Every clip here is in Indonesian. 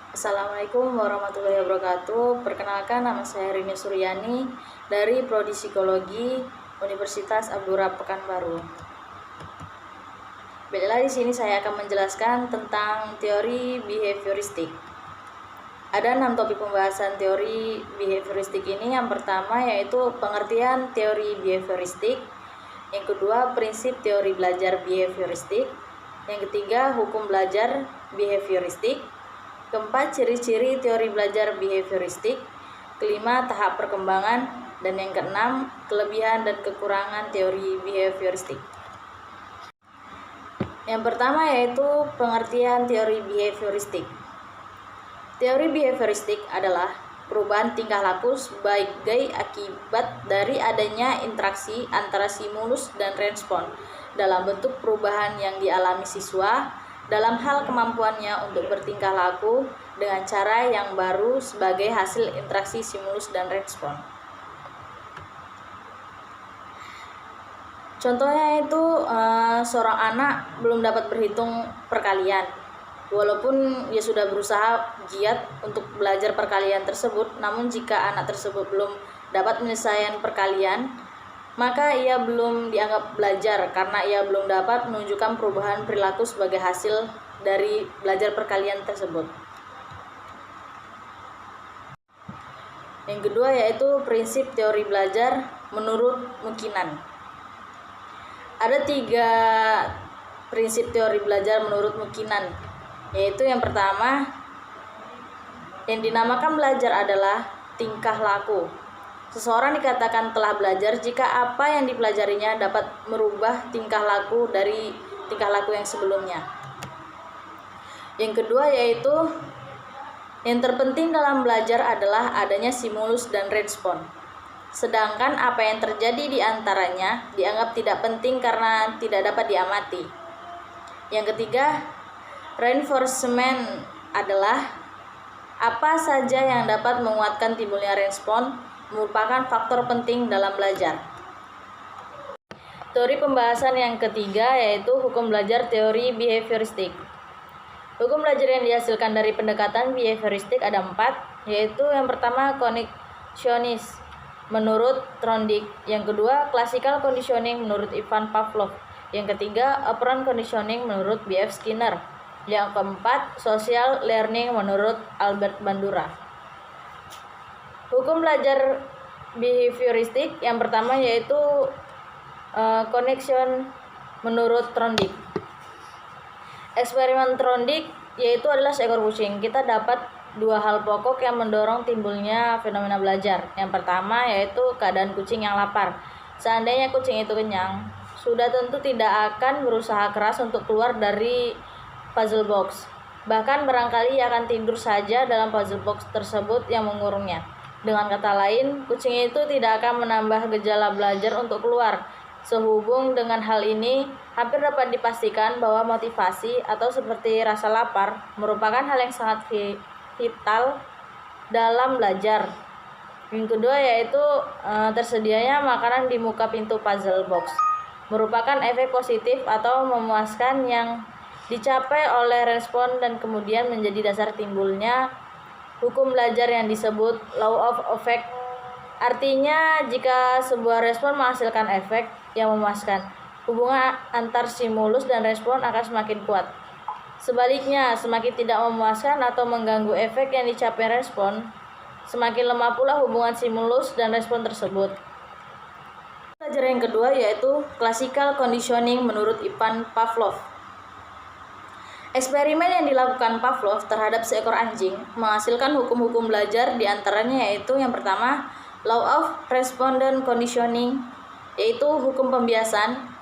Assalamualaikum warahmatullahi wabarakatuh. Perkenalkan, nama saya Rini Suryani dari Prodi Psikologi Universitas Abdurrahman Pekanbaru. Baiklah, di sini saya akan menjelaskan tentang teori behavioristik. Ada 6 topik pembahasan teori behavioristik ini. Yang pertama yaitu pengertian teori behavioristik. Yang kedua, prinsip teori belajar behavioristik. Yang ketiga, hukum belajar behavioristik. Keempat, ciri-ciri teori belajar behavioristik. Kelima, tahap perkembangan. Dan yang keenam, kelebihan dan kekurangan teori behavioristik. Yang pertama yaitu pengertian teori behavioristik. Teori behavioristik adalah perubahan tingkah laku sebagai akibat dari adanya interaksi antara stimulus dan respon dalam bentuk perubahan yang dialami siswa dalam hal kemampuannya untuk bertingkah laku dengan cara yang baru sebagai hasil interaksi stimulus dan respon. Contohnya itu seorang anak belum dapat berhitung perkalian, walaupun ia sudah berusaha giat untuk belajar perkalian tersebut. Namun jika anak tersebut belum dapat menyelesaikan perkalian, maka ia belum dianggap belajar karena ia belum dapat menunjukkan perubahan perilaku sebagai hasil dari belajar perkalian tersebut. Yang kedua yaitu prinsip teori belajar menurut Mukinan. Ada 3 prinsip teori belajar menurut Mukinan, yaitu yang pertama yang dinamakan belajar adalah tingkah laku. Seseorang dikatakan telah belajar jika apa yang dipelajarinya dapat merubah tingkah laku dari tingkah laku yang sebelumnya. Yang kedua yaitu yang terpenting dalam belajar adalah adanya stimulus dan respon. Sedangkan apa yang terjadi di antaranya dianggap tidak penting karena tidak dapat diamati. Yang ketiga, reinforcement adalah apa saja yang dapat menguatkan timbulnya respon merupakan faktor penting dalam belajar. Teori pembahasan yang ketiga yaitu hukum belajar teori behavioristik. Hukum belajar yang dihasilkan dari pendekatan behavioristik ada 4, yaitu yang pertama cognitionis menurut Trondijk, yang kedua classical conditioning menurut Ivan Pavlov, yang ketiga operant conditioning menurut B.F. Skinner, yang keempat social learning menurut Albert Bandura. Hukum belajar behavioristik yang pertama yaitu connection menurut Trondijk. Eksperimen Trondijk yaitu adalah seekor kucing. Kita dapat 2 hal pokok yang mendorong timbulnya fenomena belajar. Yang pertama yaitu keadaan kucing yang lapar. Seandainya kucing itu kenyang, sudah tentu tidak akan berusaha keras untuk keluar dari puzzle box. Bahkan barangkali ia akan tidur saja dalam puzzle box tersebut yang mengurungnya. Dengan kata lain, kucing itu tidak akan menambah gejala belajar untuk keluar. Sehubung dengan hal ini, hampir dapat dipastikan bahwa motivasi atau seperti rasa lapar merupakan hal yang sangat vital dalam belajar. Yang kedua yaitu tersedianya makanan di muka pintu puzzle box merupakan efek positif atau memuaskan yang dicapai oleh respon dan kemudian menjadi dasar timbulnya hukum belajar yang disebut law of effect. Artinya jika sebuah respon menghasilkan efek yang memuaskan, hubungan antar stimulus dan respon akan semakin kuat. Sebaliknya, semakin tidak memuaskan atau mengganggu efek yang dicapai respon, semakin lemah pula hubungan stimulus dan respon tersebut. Pelajaran yang kedua yaitu classical conditioning menurut Ivan Pavlov. Eksperimen yang dilakukan Pavlov terhadap seekor anjing menghasilkan hukum-hukum belajar, diantaranya yaitu yang pertama law of respondent conditioning, yaitu hukum pembiasan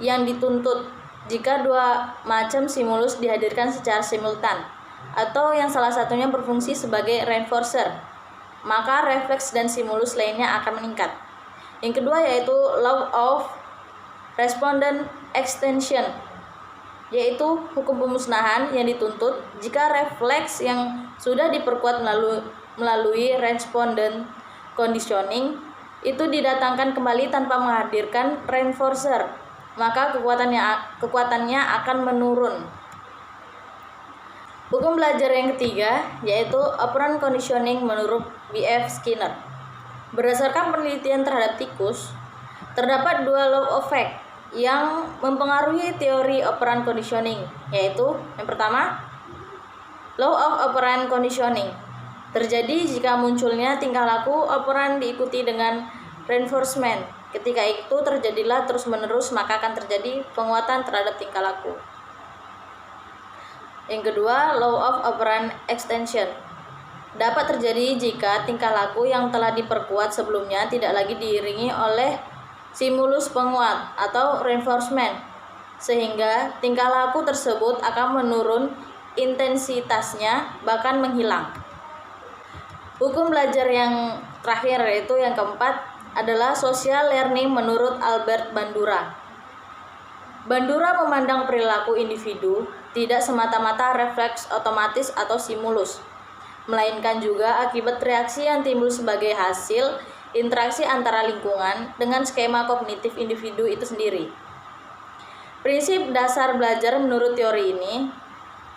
yang dituntut jika 2 macam stimulus dihadirkan secara simultan atau yang salah satunya berfungsi sebagai reinforcer, maka refleks dan stimulus lainnya akan meningkat. Yang kedua yaitu law of respondent extension, yaitu hukum pemusnahan yang dituntut jika refleks yang sudah diperkuat melalui respondent conditioning itu didatangkan kembali tanpa menghadirkan reinforcer, maka kekuatannya akan menurun. Hukum belajar yang ketiga yaitu operant conditioning menurut B.F. Skinner. Berdasarkan penelitian terhadap tikus, terdapat dua law of fact yang mempengaruhi teori operant conditioning, yaitu yang pertama, law of operant conditioning. Terjadi jika munculnya tingkah laku operand diikuti dengan reinforcement. Ketika itu terjadilah terus-menerus, maka akan terjadi penguatan terhadap tingkah laku. Yang kedua, law of operant extension. Dapat terjadi jika tingkah laku yang telah diperkuat sebelumnya tidak lagi diiringi oleh stimulus penguat atau reinforcement, sehingga tingkah laku tersebut akan menurun intensitasnya bahkan menghilang. Hukum belajar yang terakhir yaitu yang keempat adalah social learning menurut Albert Bandura. Bandura memandang perilaku individu tidak semata-mata refleks otomatis atau stimulus, melainkan juga akibat reaksi yang timbul sebagai hasil interaksi antara lingkungan dengan skema kognitif individu itu sendiri. Prinsip dasar belajar menurut teori ini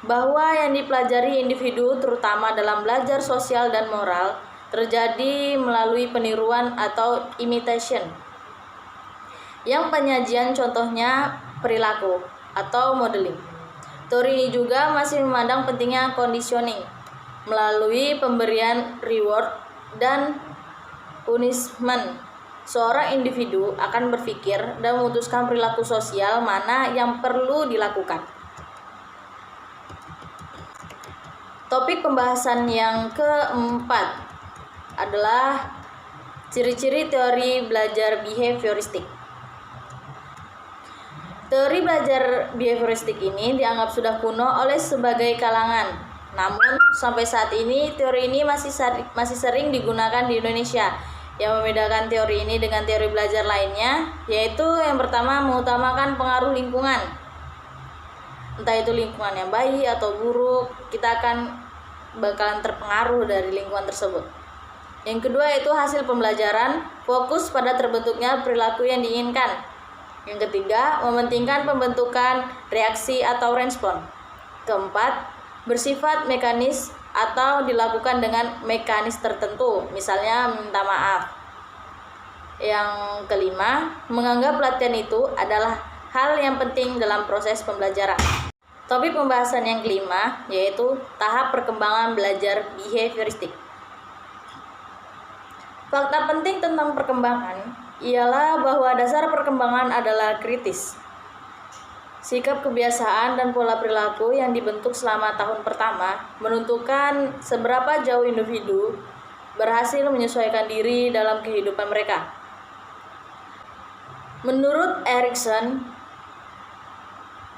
bahwa yang dipelajari individu terutama dalam belajar sosial dan moral terjadi melalui peniruan atau imitation. Yang penyajian contohnya perilaku atau modeling. Teori ini juga masih memandang pentingnya conditioning melalui pemberian reward dan punishment. Seorang individu akan berpikir dan memutuskan perilaku sosial mana yang perlu dilakukan. Topik pembahasan yang keempat adalah ciri-ciri teori belajar behavioristik. Teori belajar behavioristik ini dianggap sudah kuno oleh sebagai kalangan. Namun sampai saat ini teori ini masih sering digunakan di Indonesia. Yang membedakan teori ini dengan teori belajar lainnya yaitu yang pertama mengutamakan pengaruh lingkungan. Entah itu lingkungan yang baik atau buruk, kita akan bakalan terpengaruh dari lingkungan tersebut. Yang kedua yaitu hasil pembelajaran, fokus pada terbentuknya perilaku yang diinginkan. Yang ketiga, mementingkan pembentukan reaksi atau respon. Keempat, bersifat mekanis atau dilakukan dengan mekanis tertentu, misalnya minta maaf. Yang kelima, menganggap latihan itu adalah hal yang penting dalam proses pembelajaran. Topik pembahasan yang kelima yaitu tahap perkembangan belajar behavioristik. Fakta penting tentang perkembangan ialah bahwa dasar perkembangan adalah kritis. Sikap kebiasaan dan pola perilaku yang dibentuk selama tahun pertama menentukan seberapa jauh individu berhasil menyesuaikan diri dalam kehidupan mereka. Menurut Erikson,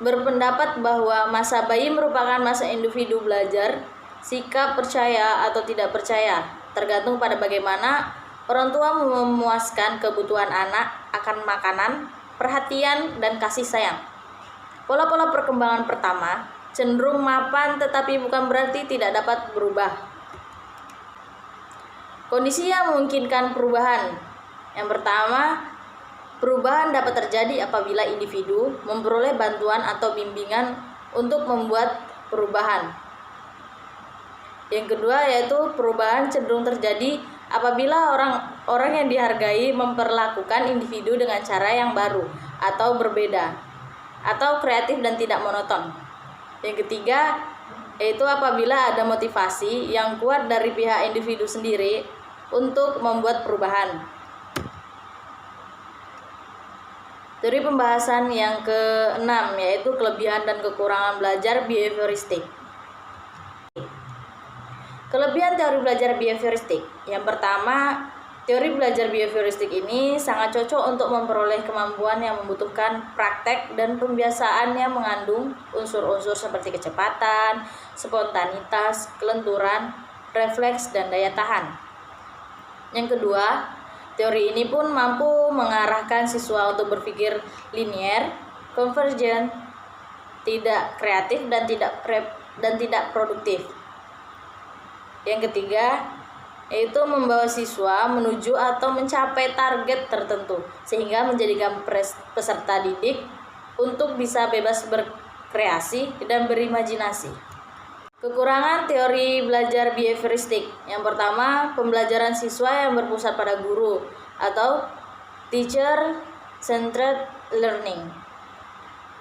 berpendapat bahwa masa bayi merupakan masa individu belajar sikap percaya atau tidak percaya, tergantung pada bagaimana orang tua memuaskan kebutuhan anak akan makanan, perhatian, dan kasih sayang. Pola-pola perkembangan pertama cenderung mapan tetapi bukan berarti tidak dapat berubah. Kondisi yang memungkinkan perubahan. Yang pertama, perubahan dapat terjadi apabila individu memperoleh bantuan atau bimbingan untuk membuat perubahan. Yang kedua yaitu perubahan cenderung terjadi apabila orang yang dihargai memperlakukan individu dengan cara yang baru atau berbeda atau kreatif dan tidak monoton. Yang ketiga yaitu apabila ada motivasi yang kuat dari pihak individu sendiri untuk membuat perubahan. Teori pembahasan yang keenam yaitu kelebihan dan kekurangan belajar behavioristik. Kelebihan teori belajar behavioristik. Yang pertama, teori belajar behavioristik ini sangat cocok untuk memperoleh kemampuan yang membutuhkan praktek dan pembiasaan yang mengandung unsur-unsur seperti kecepatan, spontanitas, kelenturan, refleks, dan daya tahan. Yang kedua, teori ini pun mampu mengarahkan siswa untuk berpikir linier, konvergen, tidak kreatif, dan tidak produktif. Yang ketiga, yaitu membawa siswa menuju atau mencapai target tertentu, sehingga menjadikan peserta didik untuk bisa bebas berkreasi dan berimajinasi. Kekurangan teori belajar behavioristik. Yang pertama, pembelajaran siswa yang berpusat pada guru atau teacher centered learning.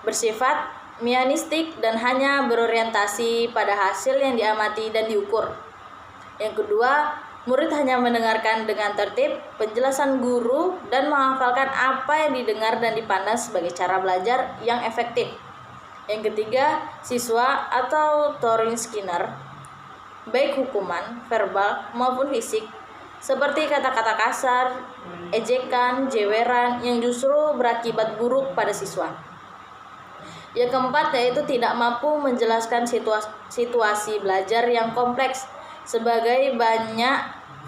Bersifat mechanistik dan hanya berorientasi pada hasil yang diamati dan diukur. Yang kedua, murid hanya mendengarkan dengan tertib penjelasan guru dan menghafalkan apa yang didengar dan dipandang sebagai cara belajar yang efektif. Yang ketiga, siswa atau Turing Skinner, baik hukuman, verbal maupun fisik, seperti kata-kata kasar, ejekan, jeweran yang justru berakibat buruk pada siswa. Yang keempat yaitu tidak mampu menjelaskan situasi belajar yang kompleks sebagai banyak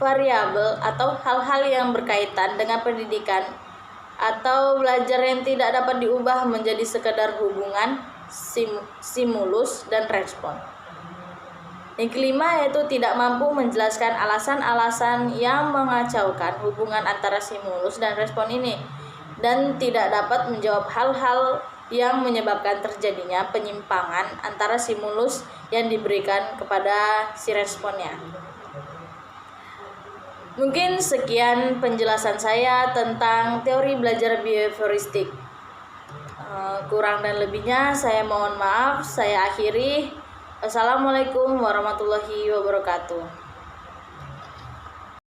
variabel atau hal-hal yang berkaitan dengan pendidikan atau belajar yang tidak dapat diubah menjadi sekedar hubungan stimulus dan respon. Yang kelima yaitu tidak mampu menjelaskan alasan-alasan yang mengacaukan hubungan antara stimulus dan respon ini dan tidak dapat menjawab hal-hal yang menyebabkan terjadinya penyimpangan antara stimulus yang diberikan kepada si responnya. Mungkin sekian penjelasan saya tentang teori belajar behavioristik. Kurang dan lebihnya saya mohon maaf. Saya akhiri. Assalamualaikum warahmatullahi wabarakatuh.